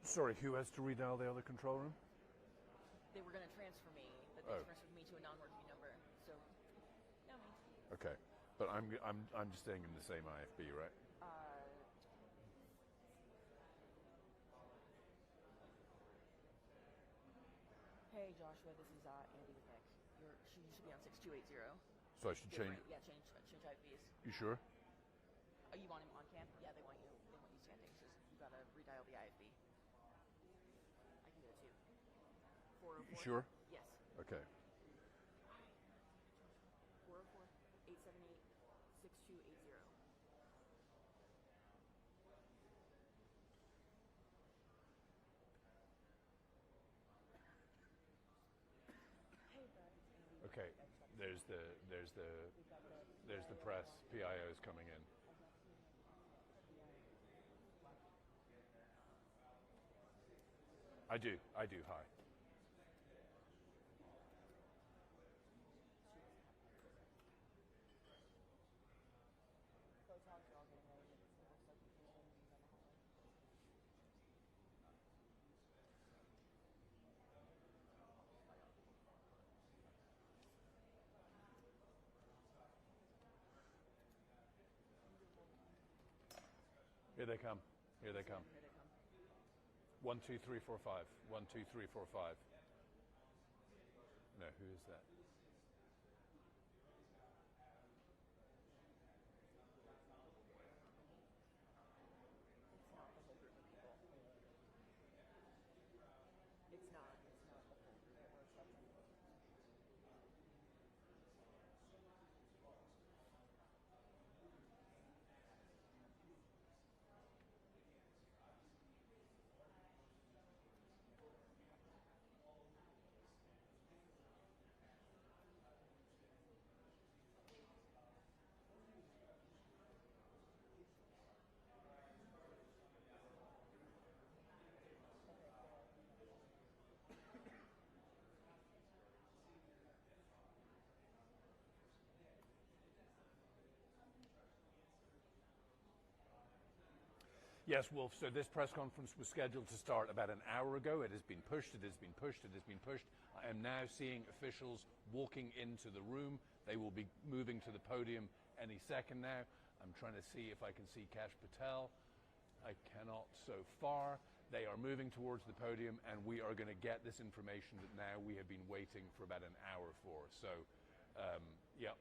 Sorry, who has to redial the other control room? They were going to transfer me, but they transferred me to a non-working number. So, no me. Okay, but I'm just staying in the same IFB, right? Hey Joshua, this is Andy with Nick. You should be on 6280. So I should change. Right. Yeah, change IFBs. You sure? Oh, you want him on cam? Yeah, they want you. They want you standing. So you gotta redial the IFB. I can do it too. 404. You sure? Yes. Okay. 404-878-6280. Okay. There's the press. PIO's coming in. I do. Hi. Here they come. 1, 2, 3, 4, 5. 1, 2, 3, 4, 5. No, who is that? It's not the whole group of people. It's not the whole group. Yes, Wolf. So this press conference was scheduled to start about an hour ago. It has been pushed. I am now seeing officials walking into the room. They will be moving to the podium any second now. I'm trying to see if I can see Kash Patel. I cannot so far. They are moving towards the podium, and we are going to get this information that now we have been waiting for about an hour for. So,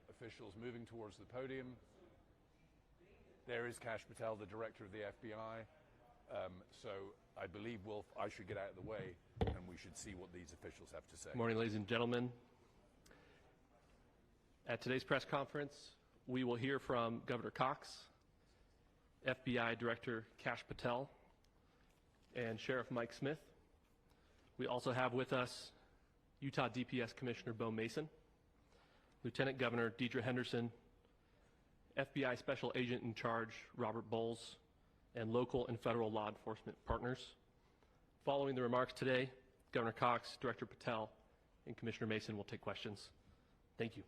officials moving towards the podium. There is Kash Patel, the director of the FBI. So I believe, Wolf, I should get out of the way and we should see what these officials have to say. Good morning, ladies and gentlemen. At today's press conference, we will hear from Governor Cox, FBI Director Kash Patel, and Sheriff Mike Smith. We also have with us Utah DPS Commissioner Bo Mason, Lieutenant Governor Deidre Henderson, FBI Special Agent in Charge Robert Bowles, and local and federal law enforcement partners. Following the remarks today, Governor Cox, Director Patel, and Commissioner Mason will take questions. Thank you.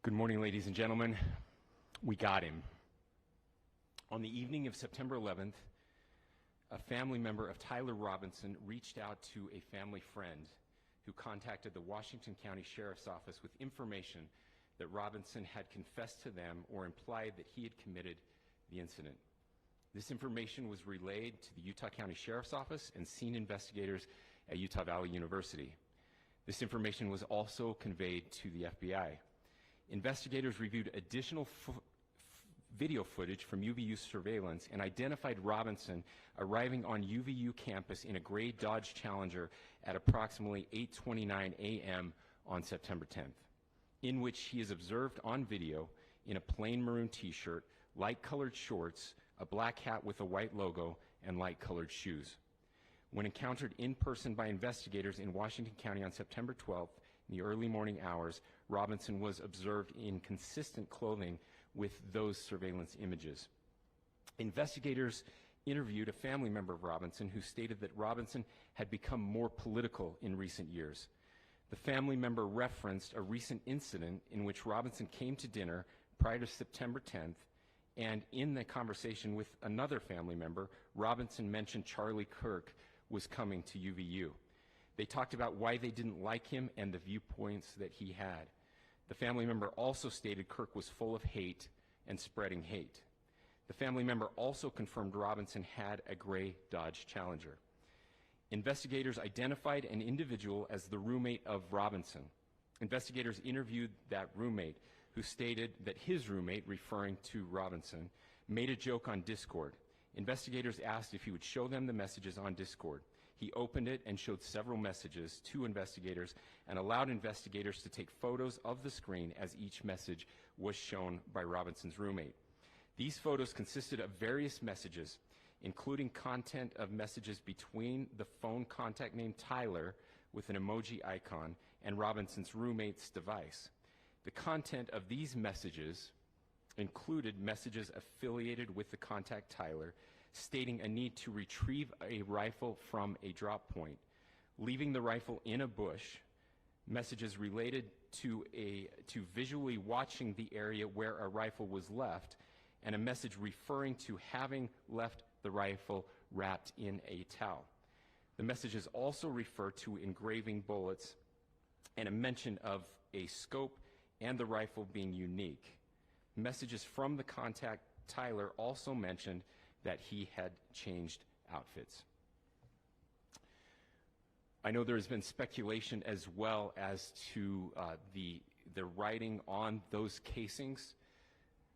Good morning, ladies and gentlemen. We got him. On the evening of September 11th, a family member of Tyler Robinson reached out to a family friend who contacted the Washington County Sheriff's Office with information that Robinson had confessed to them or implied that he had committed the incident. This information was relayed to the Utah County Sheriff's Office and scene investigators at Utah Valley University. This information was also conveyed to the FBI. Investigators reviewed additional video footage from UVU surveillance and identified Robinson arriving on UVU campus in a gray Dodge Challenger at approximately 8:29 a.m. on September 10th, in which he is observed on video in a plain maroon t-shirt, light-colored shorts, a black hat with a white logo, and light-colored shoes. When encountered in person by investigators in Washington County on September 12th in the early morning hours, Robinson was observed in consistent clothing with those surveillance images. Investigators interviewed a family member of Robinson who stated that Robinson had become more political in recent years. The family member referenced a recent incident in which Robinson came to dinner prior to September 10th, and in the conversation with another family member, Robinson mentioned Charlie Kirk was coming to UVU. They talked about why they didn't like him and the viewpoints that he had. The family member also stated Kirk was full of hate and spreading hate. The family member also confirmed Robinson had a gray Dodge Challenger. Investigators identified an individual as the roommate of Robinson. Investigators interviewed that roommate, who stated that his roommate, referring to Robinson, made a joke on Discord. Investigators asked if he would show them the messages on Discord. He opened it and showed several messages to investigators and allowed investigators to take photos of the screen as each message was shown by Robinson's roommate. These photos consisted of various messages, including content of messages between the phone contact named Tyler with an emoji icon and Robinson's roommate's device. The content of these messages included messages affiliated with the contact Tyler, stating a need to retrieve a rifle from a drop point, leaving the rifle in a bush, messages related to visually watching the area where a rifle was left, and a message referring to having left the rifle wrapped in a towel. The messages also refer to engraving bullets and a mention of a scope and the rifle being unique. Messages from the contact Tyler also mentioned that he had changed outfits. I know there's been speculation as well as to the writing on those casings,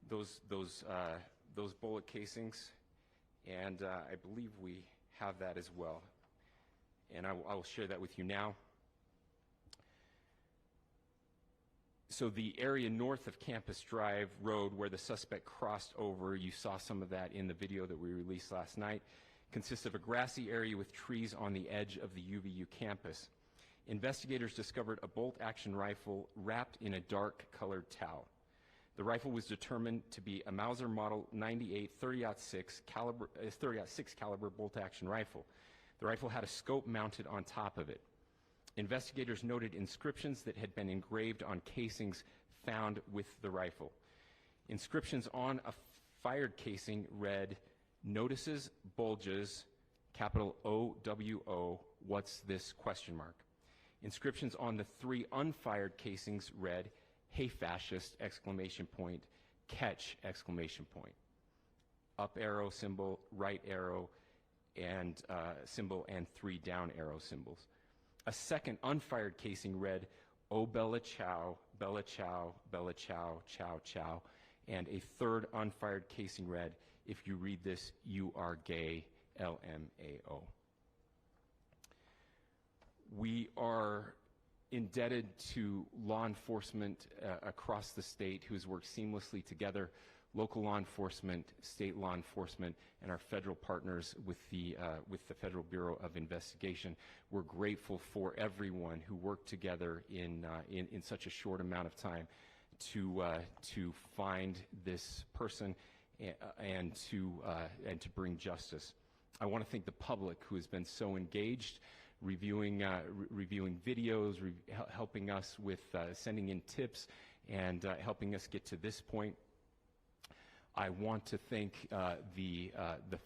those bullet casings, and I believe we have that as well. And I will share that with you now. So the area north of Campus Drive Road where the suspect crossed over, you saw some of that in the video that we released last night, consists of a grassy area with trees on the edge of the UVU campus. Investigators discovered a bolt-action rifle wrapped in a dark-colored towel. The rifle was determined to be a Mauser Model 98 30-06 caliber bolt-action rifle. The rifle had a scope mounted on top of it. Investigators noted inscriptions that had been engraved on casings found with the rifle. Inscriptions on a fired casing read, "Notices, bulges, capital O-W-O, what's this, question mark." Inscriptions on the 3 unfired casings read, "Hey fascist, exclamation point, catch, exclamation point." Up arrow symbol, right arrow, and symbol, and 3 down arrow symbols. A second unfired casing read, "Oh Bella Chow, Bella Chow, Bella Chow, Chow Chow," and a third unfired casing read, "If you read this, you are gay, LMAO." We are indebted to law enforcement across the state who has worked seamlessly together, local law enforcement, state law enforcement, and our federal partners with the Federal Bureau of Investigation. We're grateful for everyone who worked together in such a short amount of time to find this person and to bring justice. I want to thank the public who has been so engaged, reviewing videos, helping us with sending in tips, and helping us get to this point. I want to thank the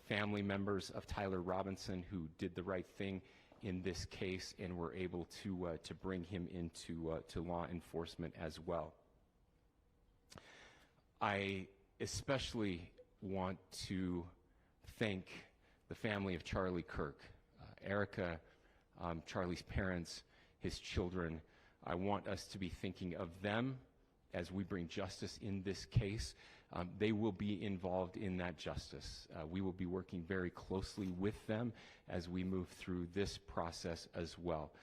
family members of Tyler Robinson who did the right thing in this case and were able to bring him into to law enforcement as well. I especially want to thank the family of Charlie Kirk, Erica, Charlie's parents, his children. I want us to be thinking of them as we bring justice in this case. They will be involved in that justice. We will be working very closely with them as we move through this process as well.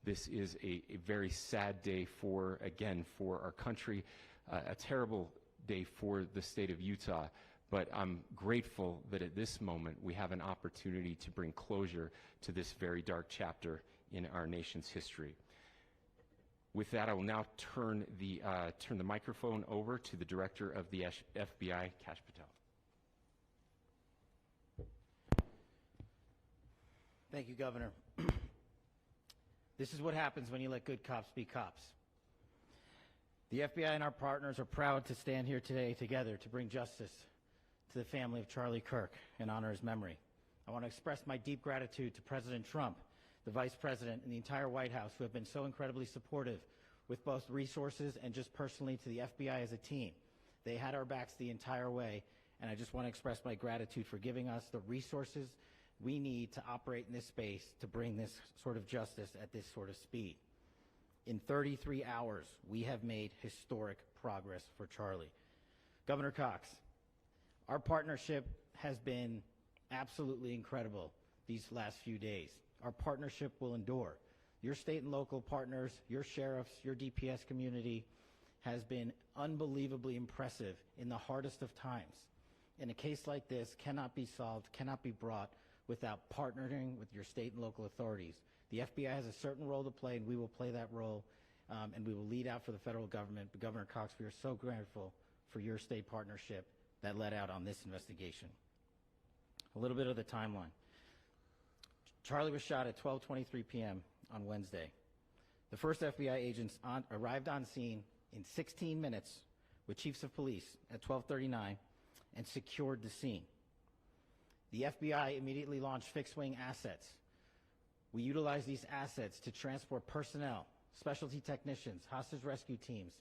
This is a very sad day for our country, a terrible day for the state of Utah, but I'm grateful that at this moment we have an opportunity to bring closure to this very dark chapter in our nation's history. With that, I will now turn the microphone over to the Director of the FBI, Kash Patel. Thank you, Governor. This is what happens when you let good cops be cops. The FBI and our partners are proud to stand here today together to bring justice to the family of Charlie Kirk and honor his memory. I want to express my deep gratitude to President Trump, the Vice President, and the entire White House who have been so incredibly supportive with both resources and just personally to the FBI as a team. They had our backs the entire way, and I just want to express my gratitude for giving us the resources we need to operate in this space to bring this sort of justice at this sort of speed. In 33 hours, we have made historic progress for Charlie. Governor Cox, our partnership has been absolutely incredible these last few days. Our partnership will endure. Your state and local partners, your sheriffs, your DPS community has been unbelievably impressive in the hardest of times. And a case like this cannot be solved, cannot be brought without partnering with your state and local authorities. The FBI has a certain role to play, and we will play that role, and we will lead out for the federal government. But Governor Cox, we are so grateful for your state partnership that led out on this investigation. A little bit of the timeline. Charlie was shot at 12:23 p.m. on Wednesday. The first FBI agents arrived on scene in 16 minutes with chiefs of police at 12:39 and secured the scene. The FBI immediately launched fixed-wing assets. We utilized these assets to transport personnel, specialty technicians, hostage rescue teams.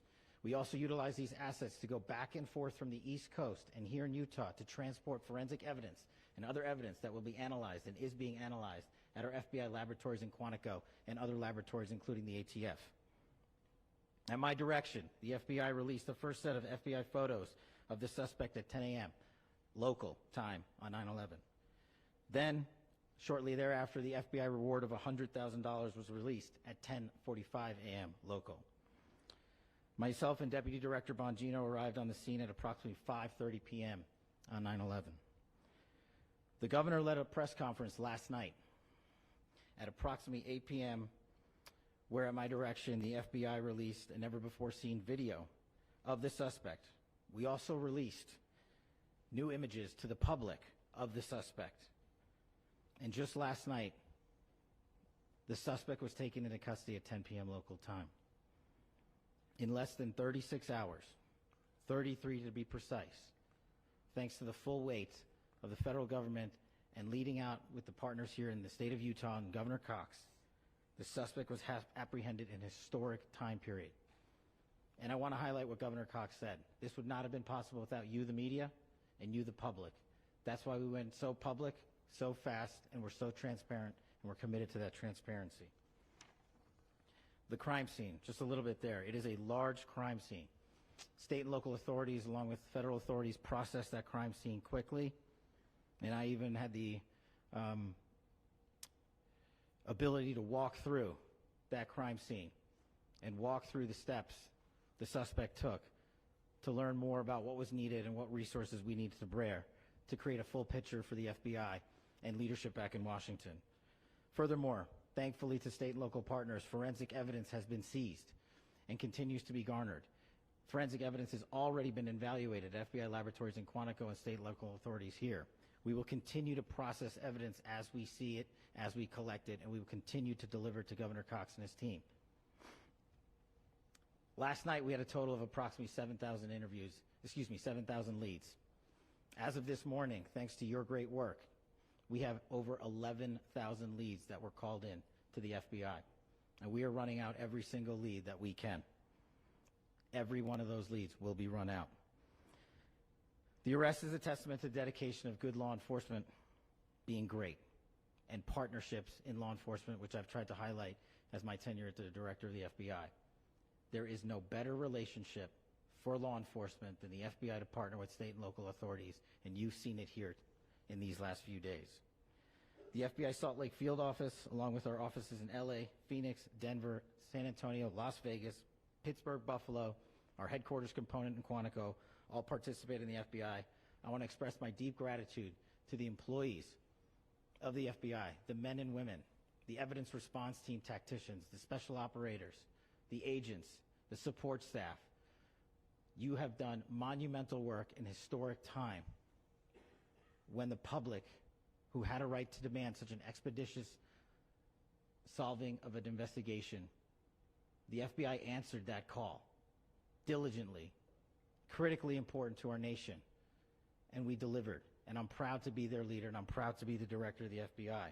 We also utilized these assets to go back and forth from the East Coast and here in Utah to transport forensic evidence and other evidence that will be analyzed and is being analyzed at our FBI laboratories in Quantico and other laboratories, including the ATF. At my direction, the FBI released the first set of FBI photos of the suspect at 10 a.m. local time on 9/11. Then, shortly thereafter, the FBI reward of $100,000 was released at 10:45 a.m. local. Myself and Deputy Director Bongino arrived on the scene at approximately 5:30 p.m. on 9/11. The governor led a press conference last night at approximately 8 p.m., where at my direction, the FBI released a never-before-seen video of the suspect. We also released new images to the public of the suspect. And just last night, the suspect was taken into custody at 10 p.m. local time. In less than 36 hours, 33 to be precise, thanks to the full weight of the federal government and leading out with the partners here in the state of Utah and Governor Cox, the suspect was apprehended in a historic time period. And I want to highlight what Governor Cox said. This would not have been possible without you, the media, and you, the public. That's why we went so public, so fast, and we're so transparent, and we're committed to that transparency. The crime scene, just a little bit there. It is a large crime scene. State and local authorities, along with federal authorities, processed that crime scene quickly. And I even had the ability to walk through that crime scene and walk through the steps the suspect took to learn more about what was needed and what resources we needed to bear to create a full picture for the FBI and leadership back in Washington. Furthermore, thankfully to state and local partners, forensic evidence has been seized and continues to be garnered. Forensic evidence has already been evaluated at FBI laboratories in Quantico and state and local authorities here. We will continue to process evidence as we see it, as we collect it, and we will continue to deliver to Governor Cox and his team. Last night, we had a total of approximately 7,000 leads. As of this morning, thanks to your great work, we have over 11,000 leads that were called in to the FBI. And we are running out every single lead that we can. Every one of those leads will be run out. The arrest is a testament to the dedication of good law enforcement being great and partnerships in law enforcement, which I've tried to highlight as my tenure as the director of the FBI. There is no better relationship for law enforcement than the FBI to partner with state and local authorities, and you've seen it here in these last few days. The FBI Salt Lake Field Office, along with our offices in LA, Phoenix, Denver, San Antonio, Las Vegas, Pittsburgh, Buffalo, our headquarters component in Quantico, all participate in the FBI. I want to express my deep gratitude to the employees of the FBI, the men and women, the evidence response team tacticians, the special operators, the agents, the support staff. You have done monumental work in historic time when the public, who had a right to demand such an expeditious solving of an investigation, the FBI answered that call diligently, critically important to our nation, and we delivered. And I'm proud to be their leader, and I'm proud to be the director of the FBI.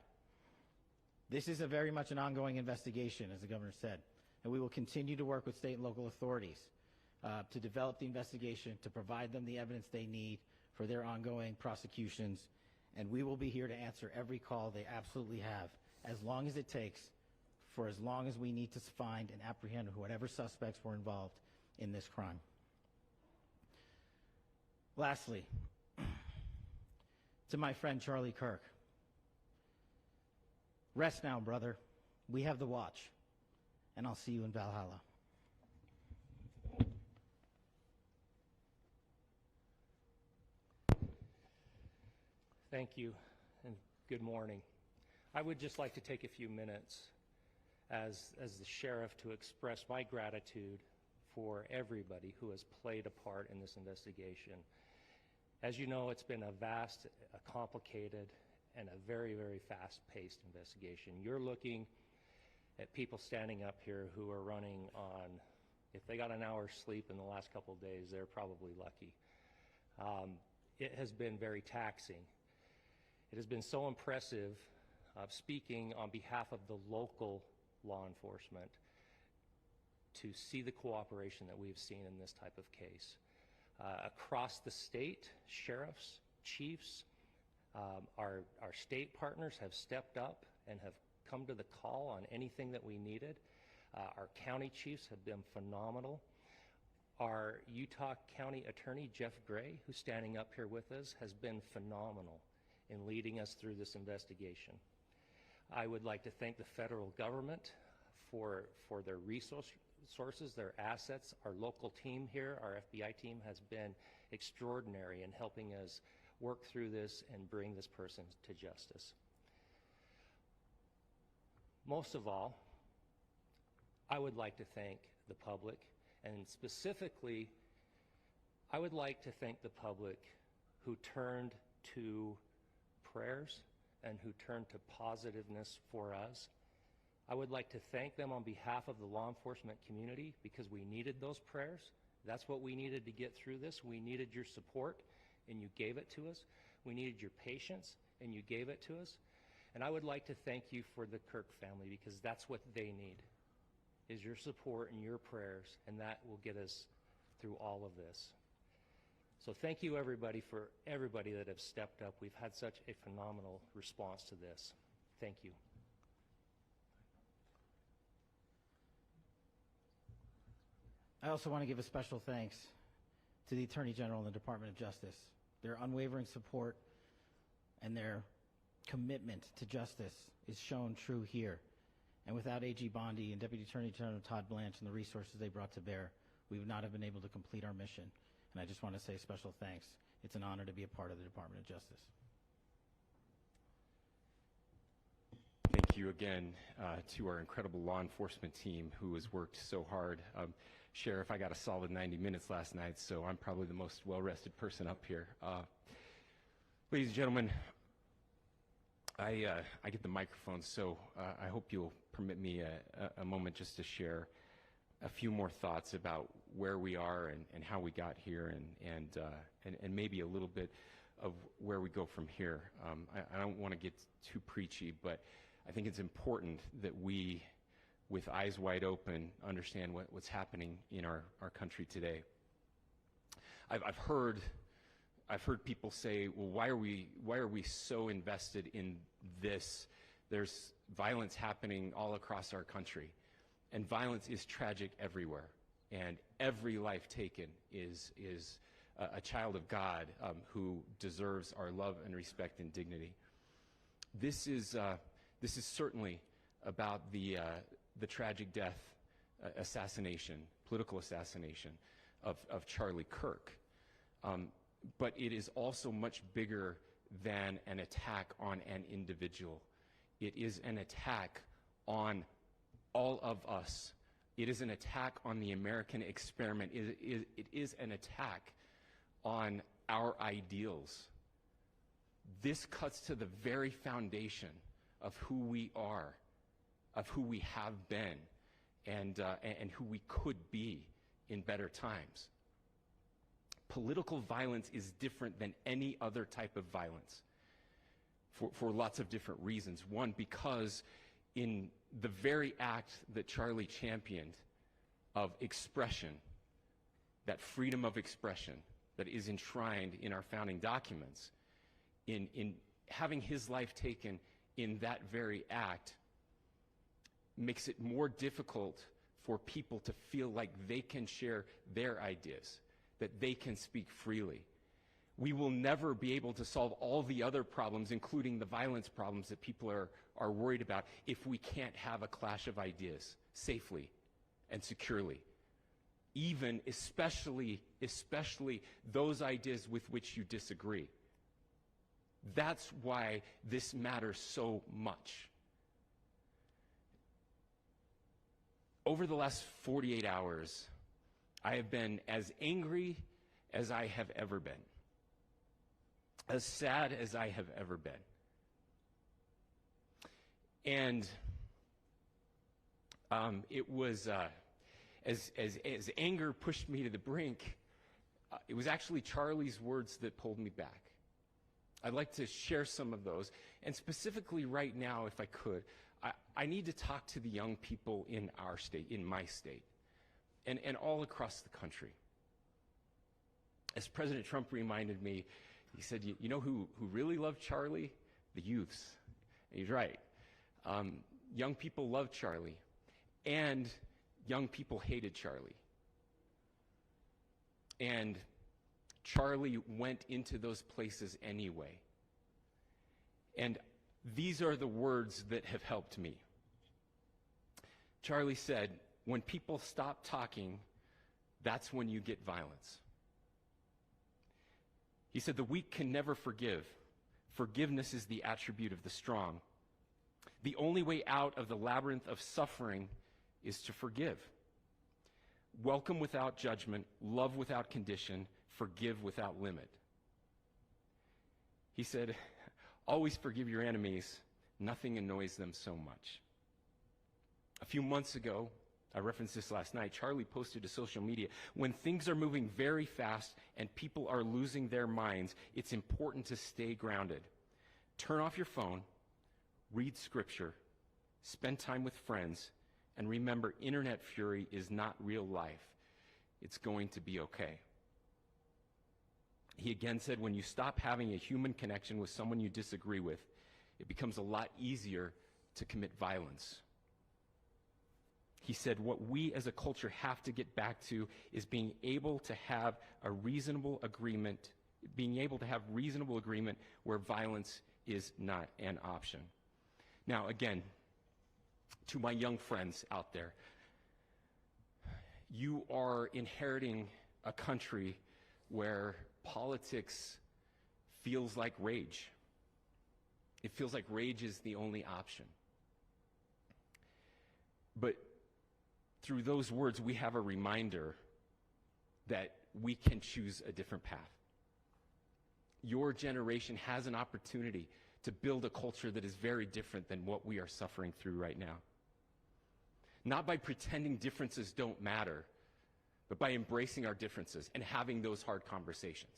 This is very much an ongoing investigation, as the governor said, and we will continue to work with state and local authorities to develop the investigation, to provide them the evidence they need for their ongoing prosecutions, and we will be here to answer every call they absolutely have, as long as it takes, for as long as we need to find and apprehend whatever suspects were involved in this crime. Lastly, to my friend Charlie Kirk, rest now, brother. We have the watch, and I'll see you in Valhalla. Thank you, and good morning. I would just like to take a few minutes as the sheriff to express my gratitude for everybody who has played a part in this investigation. As you know, it's been a vast, a complicated, and a very, very fast-paced investigation. You're looking at people standing up here who are running on, if they got an hour's sleep in the last couple of days, they're probably lucky. It has been very taxing. It has been so impressive, speaking on behalf of the local law enforcement, to see the cooperation that we've seen in this type of case. Across the state, sheriffs, chiefs, our state partners have stepped up and have come to the call on anything that we needed. Our county chiefs have been phenomenal. Our Utah County Attorney, Jeff Gray, who's standing up here with us, has been phenomenal in leading us through this investigation. I would like to thank the federal government for their resources, their assets. Our local team here, our FBI team, has been extraordinary in helping us work through this and bring this person to justice. Most of all, I would like to thank the public, and specifically, I would like to thank the public who turned to prayers and who turned to positiveness for us. I would like to thank them on behalf of the law enforcement community, because we needed those prayers. That's what we needed to get through this. We needed your support, and you gave it to us. We needed your patience, and you gave it to us. And I would like to thank you for the Kirk family, because that's what they need, is your support and your prayers, and that will get us through all of this. So thank you, everybody, for everybody that have stepped up. We've had such a phenomenal response to this. Thank you. I also want to give a special thanks to the Attorney General and the Department of Justice. Their unwavering support and their commitment to justice is shown true here. And without AG Bondi and Deputy Attorney General Todd Blanche and the resources they brought to bear, we would not have been able to complete our mission. And I just want to say special thanks. It's an honor to be a part of the Department of Justice. Thank you again to our incredible law enforcement team who has worked so hard. Sheriff, I got a solid 90 minutes last night, so I'm probably the most well-rested person up here. Ladies and gentlemen, I get the microphone, so I hope you'll permit me a moment just to share a few more thoughts about where we are and how we got here, and maybe a little bit of where we go from here. I don't want to get too preachy, but I think it's important that we, with eyes wide open, understand what's happening in our country today. I've heard people say, well, why are we so invested in this? There's violence happening all across our country, and violence is tragic everywhere, and every life taken is a child of God who deserves our love and respect and dignity. This is certainly about the tragic death, political assassination of Charlie Kirk. But it is also much bigger than an attack on an individual. It is an attack on all of us It is an attack on the American experiment. It is an attack on our ideals. This cuts to the very foundation of who we are, of who we have been, and who we could be in better times. Political violence is different than any other type of violence for lots of different reasons. One, because in the very act that Charlie championed of expression, that freedom of expression that is enshrined in our founding documents, in having his life taken in that very act, makes it more difficult for people to feel like they can share their ideas, that they can speak freely. We will never be able to solve all the other problems, including the violence problems that people are worried about, if we can't have a clash of ideas safely and securely. Even, especially those ideas with which you disagree. That's why this matters so much. Over the last 48 hours, I have been as angry as I have ever been, as sad as I have ever been. And it was, as anger pushed me to the brink, it was actually Charlie's words that pulled me back. I'd like to share some of those. And specifically right now, if I could, I need to talk to the young people in our state, in my state, and all across the country. As President Trump reminded me, he said, you know who really loved Charlie? The youths. And he's right. Young people loved Charlie, and young people hated Charlie. And Charlie went into those places anyway. And these are the words that have helped me. Charlie said, when people stop talking, that's when you get violence. He said, the weak can never forgive. Forgiveness is the attribute of the strong. The only way out of the labyrinth of suffering is to forgive. Welcome without judgment, love without condition, forgive without limit. He said, always forgive your enemies. Nothing annoys them so much. A few months ago, I referenced this last night, Charlie posted to social media, when things are moving very fast and people are losing their minds, it's important to stay grounded. Turn off your phone, read scripture, spend time with friends, and remember, internet fury is not real life. It's going to be okay. He again said, when you stop having a human connection with someone you disagree with, it becomes a lot easier to commit violence. He said, what we as a culture have to get back to is being able to have a reasonable agreement, where violence is not an option. Now, again, to my young friends out there, you are inheriting a country where politics feels like rage. It feels like rage is the only option. But through those words, we have a reminder that we can choose a different path. Your generation has an opportunity to build a culture that is very different than what we are suffering through right now. Not by pretending differences don't matter, but by embracing our differences and having those hard conversations.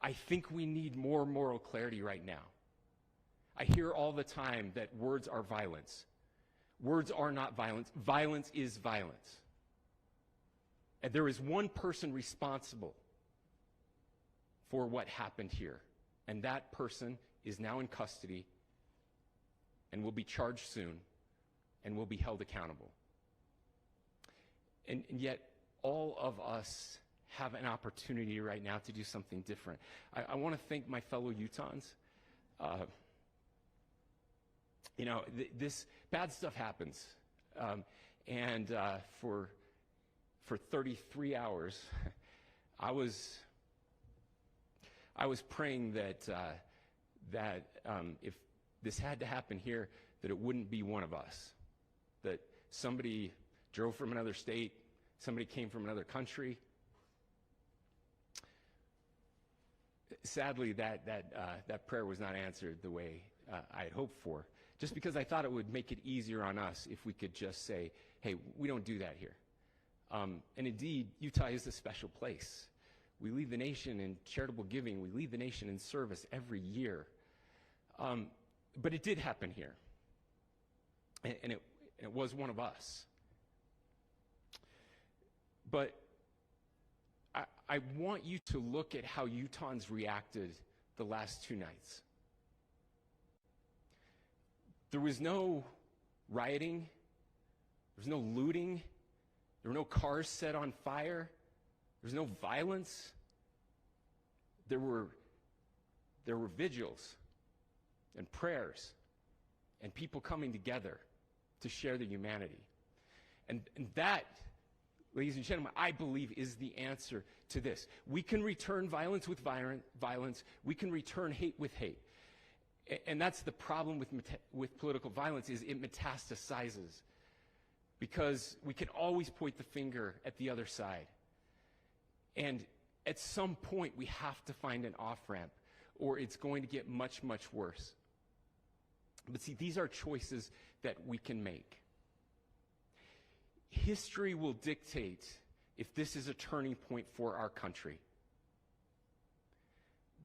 I think we need more moral clarity right now. I hear all the time that words are violence. Words are not violence. Violence is violence. And there is one person responsible for what happened here. And that person is now in custody and will be charged soon and will be held accountable. And yet, all of us have an opportunity right now to do something different. I want to thank my fellow Utahns. This bad stuff happens. For 33 hours, I was praying that if this had to happen here, that it wouldn't be one of us, that somebody drove from another state, somebody came from another country. Sadly, that prayer was not answered the way I had hoped for, just because I thought it would make it easier on us if we could just say, hey, we don't do that here. And indeed, Utah is a special place. We lead the nation in charitable giving. We lead the nation in service every year. But it did happen here. And it was one of us. But I want you to look at how Utahns reacted the last 2 nights. There was no rioting. There was no looting. There were no cars set on fire. There was no violence. There were vigils and prayers and people coming together to share their humanity. And that, ladies and gentlemen, I believe is the answer to this. We can return violence with violence. We can return hate with hate. And that's the problem with political violence, is it metastasizes. Because we can always point the finger at the other side. And at some point, we have to find an off-ramp, or it's going to get much, much worse. But see, these are choices that we can make. History will dictate if this is a turning point for our country.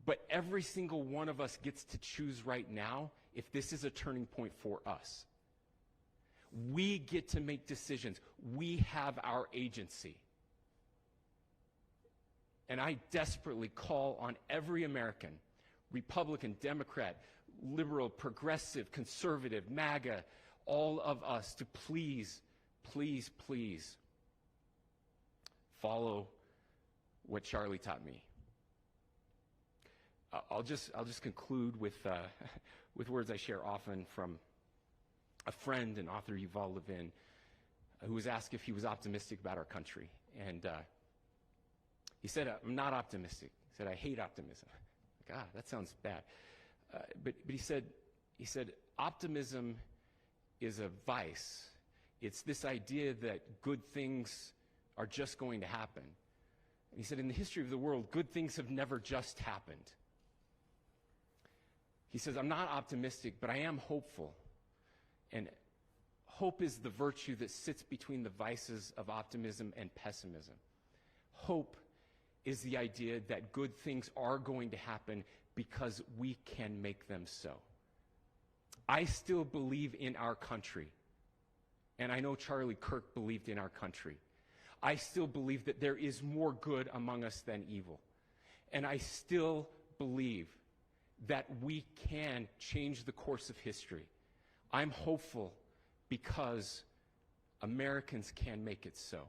But every single one of us gets to choose right now if this is a turning point for us. We get to make decisions. We have our agency. And I desperately call on every American, Republican, Democrat, liberal, progressive, conservative, MAGA, all of us to please, please, please follow what Charlie taught me. I'll just conclude with words I share often from a friend and author, Yuval Levin, who was asked if he was optimistic about our country. And he said, I'm not optimistic. He said, I hate optimism. God, that sounds bad. But he said, optimism is a vice. It's this idea that good things are just going to happen. And he said, in the history of the world, good things have never just happened. He says, I'm not optimistic, but I am hopeful. And hope is the virtue that sits between the vices of optimism and pessimism. Hope is the idea that good things are going to happen because we can make them so. I still believe in our country. And I know Charlie Kirk believed in our country. I still believe that there is more good among us than evil. And I still believe that we can change the course of history. I'm hopeful because Americans can make it so.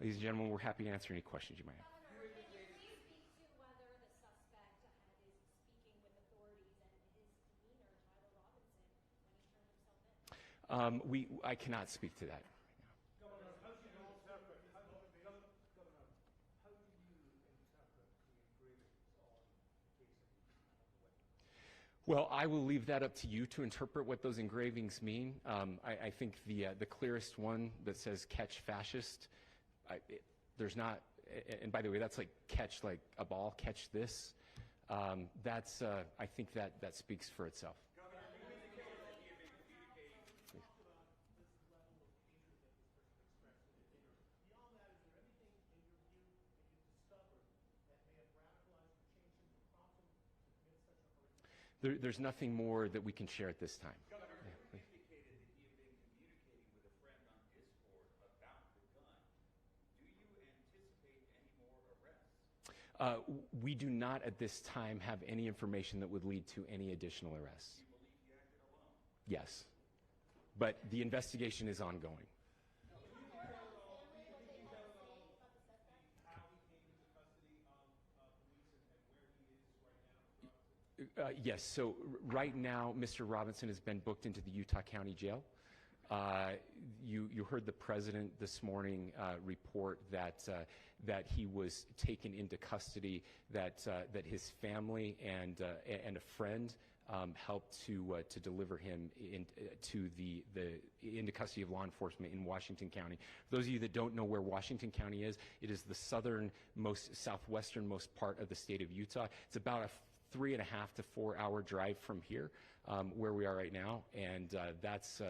Ladies and gentlemen, we're happy to answer any questions you might have. Governor, can you please speak to whether the suspect is speaking with authorities and his demeanor, Tyler Robinson, when he turned himself in? I cannot speak to that. Governor, how do you interpret the engravings on the case of the Well, I will leave that up to you to interpret what those engravings mean. I think the clearest one that says "catch fascist," there's not, and by the way, that's like catch like a ball, catch this. That's I think that speaks for itself. Governor, you indicated that he had been communicating. You talked about this level of hatred that this person expressed in his dinner. Beyond that, is there anything in your view that you've discovered that may have radicalized or changed him or prompted him to commit such a horrific? There's nothing more that we can share at this time. Governor, you indicated that he had been communicating with a friend on Discord about the gun. Do you anticipate any more arrests? We do not at this time have any information that would lead to any additional arrests. Do you believe he acted alone? Yes, but the investigation is ongoing. How he came into custody of police and where he is right now? Yes, so right now, Mr. Robinson has been booked into the Utah County Jail. You heard the president this morning report that he was taken into custody, that his family and a friend helped to deliver him into custody of law enforcement in Washington County. For those of you that don't know where Washington County is, it is the southwesternmost part of the state of Utah. It's about a 3.5 to 4 hour drive from here, where we are right now, and that's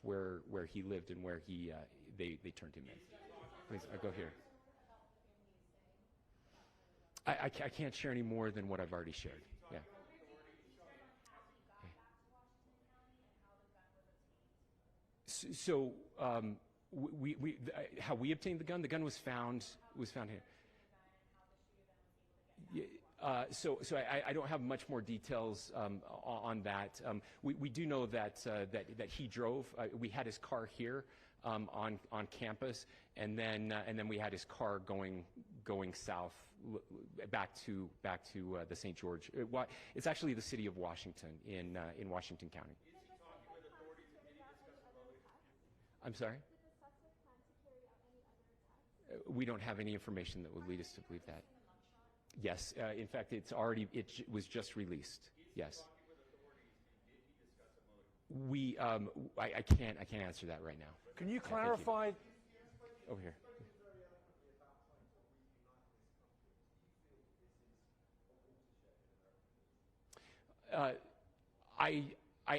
where he lived and where they turned him in. Please, I'll go here. I can't share any more than what I've already shared. Yeah. So how we obtained the gun was found here. Yeah, so I don't have much more details on that. We do know that he drove. We had his car here on campus, and then we had his car going south back to the St. George. It's actually the city of Washington in Washington County. I'm sorry? We don't have any information that would lead us to believe that. Yes, in fact, it was just released. Yes. I can't answer that right now. Can you clarify? Over here. I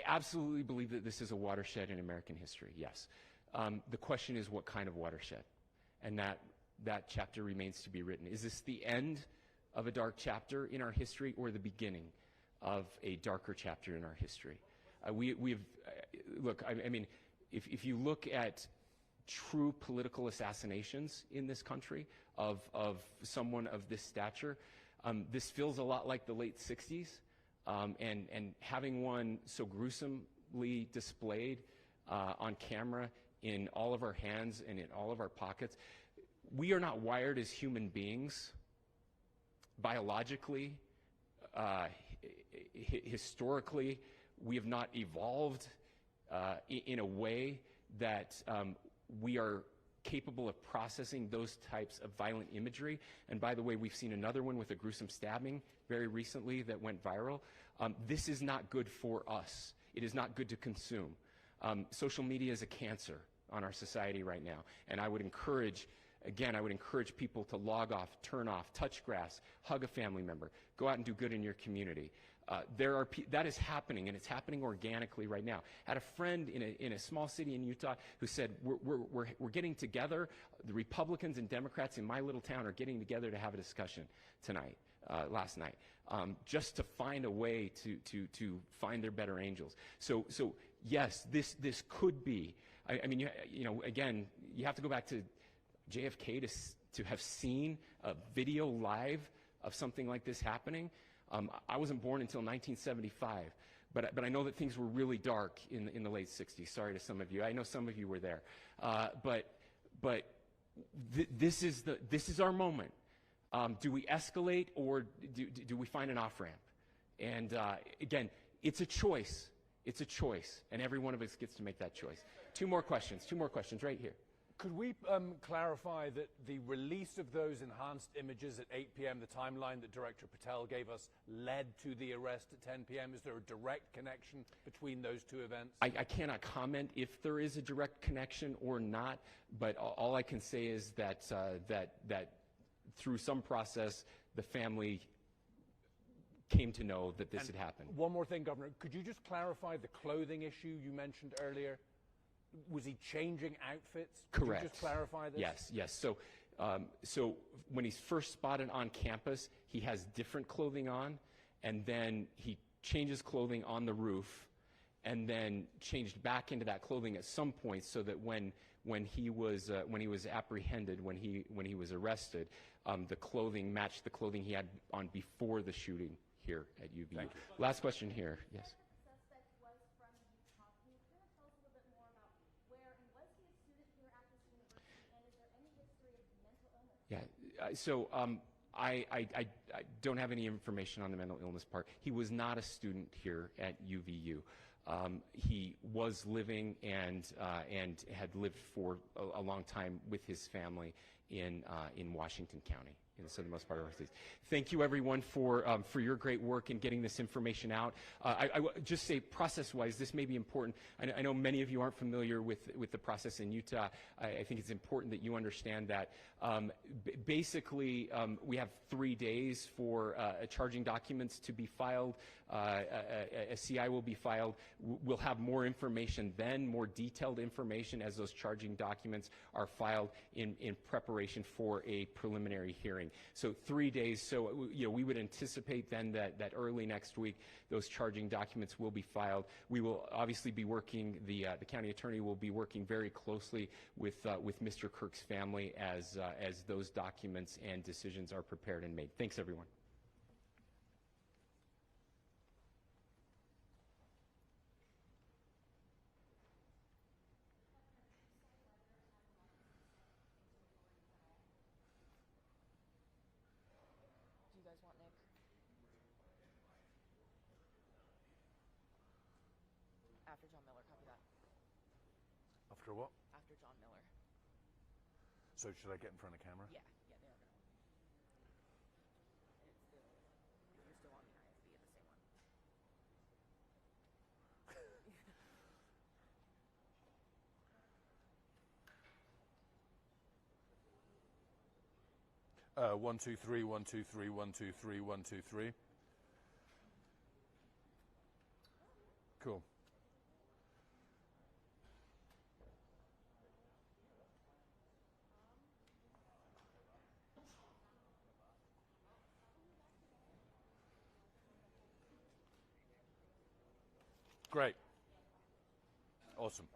absolutely believe that this is a watershed in American history. Yes. The question is, what kind of watershed? And that chapter remains to be written. Is this the end of a dark chapter in our history, or the beginning of a darker chapter in our history? Look, I mean, if you look at true political assassinations in this country of someone of this stature, this feels a lot like the late 60s, and having one so gruesomely displayed on camera in all of our hands and in all of our pockets. We are not wired as human beings biologically, historically. We have not evolved in a way that we are capable of processing those types of violent imagery. And by the way, we've seen another one with a gruesome stabbing very recently that went viral. This is not good for us. It is not good to consume. Social media is a cancer on our society right now. And I would encourage people to log off, turn off, touch grass, hug a family member, go out and do good in your community. That is happening, and it's happening organically right now. I had a friend in a small city in Utah who said, we're getting together, the Republicans and Democrats in my little town are getting together to have a discussion last night, just to find a way to find their better angels. So yes, this could be, I mean, again, you have to go back to JFK to have seen a video live of something like this happening. I wasn't born until 1975, but I know that things were really dark in the late 60s. Sorry to some of you. I know some of you were there. But this is our moment. Do we escalate, or do we find an off-ramp? And again, it's a choice. It's a choice, and every one of us gets to make that choice. Two more questions right here. Could we clarify that the release of those enhanced images at 8 p.m., the timeline that Director Patel gave us, led to the arrest at 10 p.m.? Is there a direct connection between those two events? I cannot comment if there is a direct connection or not, but all I can say is that through some process, the family came to know that this had happened. One more thing, Governor. Could you just clarify the clothing issue you mentioned earlier? Was he changing outfits? Correct. Could you just clarify this? Yes. So when he's first spotted on campus, he has different clothing on, and then he changes clothing on the roof, and then changed back into that clothing at some point, so that when he was apprehended, when he was arrested, the clothing matched the clothing he had on before the shooting here at UVU. Last question here. Yes. So I don't have any information on the mental illness part. He was not a student here at UVU. He was living and had lived for a long time with his family in Washington County. in the southernmost part of our states. Thank you, everyone, for your great work in getting this information out. I just say, process-wise, this may be important. I know many of you aren't familiar with the process in Utah. I think it's important that you understand that. Basically, we have 3 days for charging documents to be filed. A CI will be filed. We'll have more information then, more detailed information as those charging documents are filed in preparation for a preliminary hearing. So 3 days. So we would anticipate then that early next week those charging documents will be filed. We will obviously be working. The county attorney will be working very closely with Mr. Kirk's family as those documents and decisions are prepared and made. Thanks, everyone. Do you guys want Nick? After John Miller, copy that. After what? After John Miller. So should I get in front of camera? Yeah, they are gonna. And it's still, if you're still on the IFB, at the same one. One, two, three, 1, 2, 3, 1, 2, 3, 1, 2, 3. Cool. Great. Awesome.